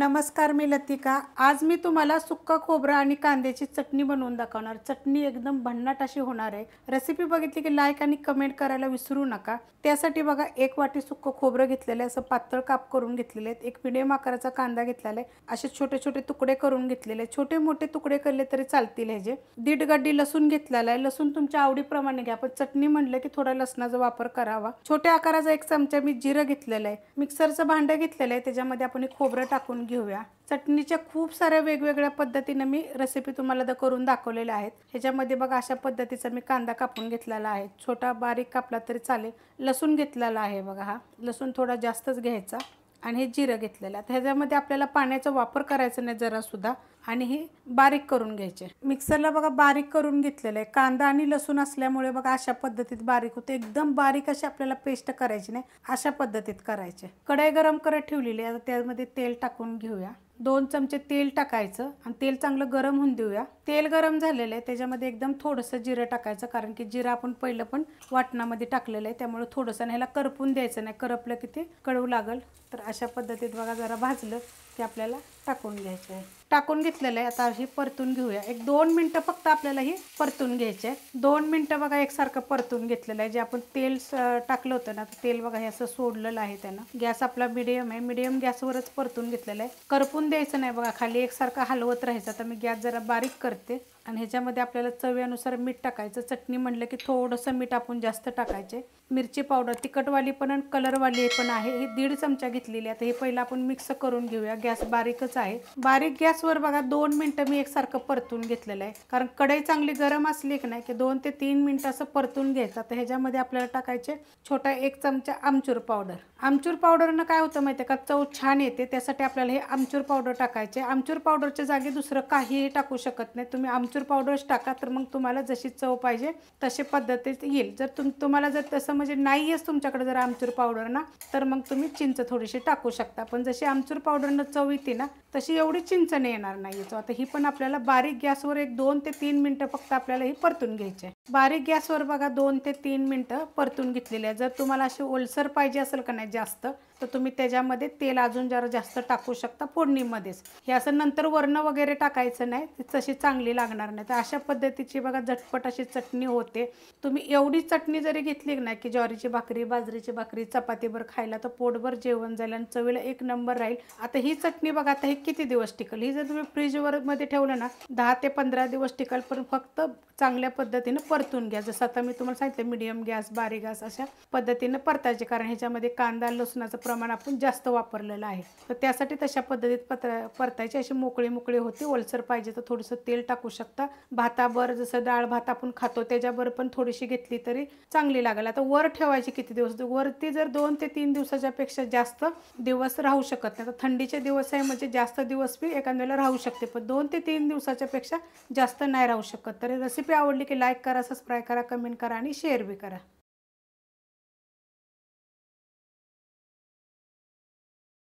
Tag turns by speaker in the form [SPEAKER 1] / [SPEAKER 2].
[SPEAKER 1] नमस्कार, मी लतिका। आज मी तुम्हाला सुक्का खोबरा आणि कांद्याची चटणी बनवून दाखवणार। चटणी एकदम भन्नाट अशी होणार आहे। रेसिपी बघितली की लाईक आणि कमेंट करायला विसरू नका। त्यासाठी बघा, एक वाटी सुक्का खोबरं घेतलेलं आहे, असं पातळ काप करून घेतलेले आहेत। एक मीडियम आकाराचा कांदा घेतलेला आहे, असे छोटे छोटे तुकडे करून घेतलेले आहेत। छोटे मोठे तुकडे केले तरी चालतील। ह्याचे दीड गड्डी लसूण घेतलेला आहे। लसूण तुमच्या आवडीप्रमाणे घ्या, पण चटणी म्हटलं की थोडा लसणाचा वापर करावा। छोट्या आकाराचा एक चमचा मी जिरं घेतलेलं आहे। मिक्सरचं भांडं घेतलेलं आहे, त्याच्यामध्ये आपण खोबरं टाकून घेऊया। चटणीच्या खूप साऱ्या वेगवेगळ्या पद्धतीने मी रेसिपी तुम्हाला करून दाखवलेल्या आहेत। ह्याच्यामध्ये बघा, अशा पद्धतीचा मी कांदा कापून घेतलेला आहे, छोटा बारीक कापला तरी चालेल। लसूण घेतलेला आहे बघा, हा लसूण थोडा जास्तच घ्यायचा। आणि हे जिरं घेतलेलं आहे। ह्याच्यामध्ये आपल्याला पाण्याचा वापर करायचा नाही जरा सुद्धा। आणि हे बारीक करून घ्यायचे। मिक्सरला बघा बारीक करून घेतलेलं आहे। कांदा आणि लसूण असल्यामुळे बघा अशा पद्धतीत बारीक होते। एकदम बारीक अशी आपल्याला पेस्ट करायची नाही, अशा पद्धतीत करायचे। कढई गरम करत ठेवलेली आहे, त्यामध्ये तेल टाकून घेऊया। 2 चमचे तेल टाकायचं आणि तेल चांगलं गरम होऊन देऊया। तेल गरम झालेलं आहे, त्याच्यामध्ये एकदम थोडंसं जिरं टाकायचं, कारण की जिरं आपण पहिलं पण वाटणामध्ये टाकलेलं आहे, त्यामुळे थोडंसं ह्याला करपून द्यायचं नाही, करपलं की ते कडू लागल। तर अशा पद्धतीत बघा, जरा भाजलं की आपल्याला टाकून घ्यायचं आहे। टाकून घेतलेलं आहे, आता हे परतून घेऊया। 1-2 मिनटं फक्त आपल्याला हे परतून घ्यायचे आहे। 2 मिनटं बघा एकसारखं परतून घेतलेलं आहे। जे आपण तेल टाकलं होतं ना, तेल बघा हे असं सोडलेलं आहे त्यानं। गॅस आपला मीडियम आहे, मीडियम गॅसवरच परतून घेतलेलं आहे। करपून द्यायचं नाही बघा, खाली एकसारखं हलवत राहायचं। आता मी गॅस जरा बारीक करते आणि ह्याच्यामध्ये आपल्याला चवीनुसार मीठ टाकायचं। चटणी म्हटलं की थोडंसं मीठ आपण जास्त टाकायचे। मिरची पावडर तिखटवाली पण आणि कलरवाली पण आहे, ही 1.5 चमचा घेतलेली आहे। आता हे पहिलं आपण मिक्स करून घेऊया। गॅस बारीकच आहे। बारीक गॅसवर बघा 2 मिनटं मी एकसारखं परतून घेतलेलं आहे, कारण कढई चांगली गरम असली की नाही की 2 ते 3 मिनटं असं परतून घ्यायचं। तर ह्याच्यामध्ये आपल्याला टाकायचे छोटा 1 चमचा आमचूर पावडर। आमचूर पावडरनं काय होतं माहिती आहे का, चव छान येते। त्यासाठी आपल्याला हे आमचूर पावडर टाकायचे। आमचूर पावडरच्या जागी दुसरं काहीही टाकू शकत नाही तुम्ही, आमचूर पावडरच टाका, तर मग तुम्हाला जशी चव पाहिजे तशी पद्धतीत येईल। जर तुम्हाला जर तसं म्हणजे नाहीच तुमच्याकडे जर आमचूर पावडर ना, तर मग तुम्ही चिंच थोडीशी टाकू शकता। पण जशी आमचूर पावडरनं चव येते ना, तशी एवढी चिंच नाही येणार नाही। आता ही पण आपल्याला बारीक गॅसवर 2 ते 3 मिनटं फक्त आपल्याला ही परतून घ्यायचे। बारीक गॅसवर बघा 2 ते 3 मिनटं परतून घेतलेले आहे। जर तुम्हाला अशी ओलसर पाहिजे असेल का नाही जास्त, तर तुम्ही त्याच्यामध्ये तेल अजून जरा जास्त टाकू शकता फोडणीमध्येच। हे असं नंतर वर्ण वगैरे टाकायचं नाही, तशी चांगली लागणार नाही। तर अशा पद्धतीची बघा झटपट अशी चटणी होते। तुम्ही एवढी चटणी जरी घेतली नाही की ज्वारीची भाकरी, बाजरीची भाकरी, चपातीवर खायला तर पोटभर जेवण जाईल आणि चवीला एक नंबर राहील। आता ही चटणी बघा, आता हे किती दिवस टिकल, ही जर तुम्ही फ्रीजवर मध्ये ठेवलं ना 10 ते 15 दिवस टिकल। पण फक्त चांगल्या पद्धतीने परतून घ्या। जसं आता मी तुम्हाला सांगितलं, मीडियम गॅस, बारीक गॅस अशा पद्धतीने परतायचे, कारण ह्याच्यामध्ये कांदा लसणाचं प्रमाण आपण जास्त वापरलेलं आहे। तर त्यासाठी तशा पद्धतीत परतायची। अशी मोकळी मोकळी होती। ओलसर पाहिजे तर थोडंसं तेल टाकू शकता। भाताबर जसं डाळ भात आपण खातो त्याच्यावर पण थोडीशी घेतली तरी चांगली लागेल। आता वर ठेवायची किती दिवस, वरती जर 2 ते 3 दिवसाच्या पेक्षा जास्त दिवस राहू शकत नाही। तर थंडीचे दिवस आहे म्हणजे जास्त दिवस बी एखाद्या वेळेला राहू शकते, पण 2 ते 3 दिवसाच्या पेक्षा जास्त नाही राहू शकत। तर रेसिपी आवडली की लाईक करा, सबस्क्राईब करा, कमेंट करा आणि शेअर बी करा।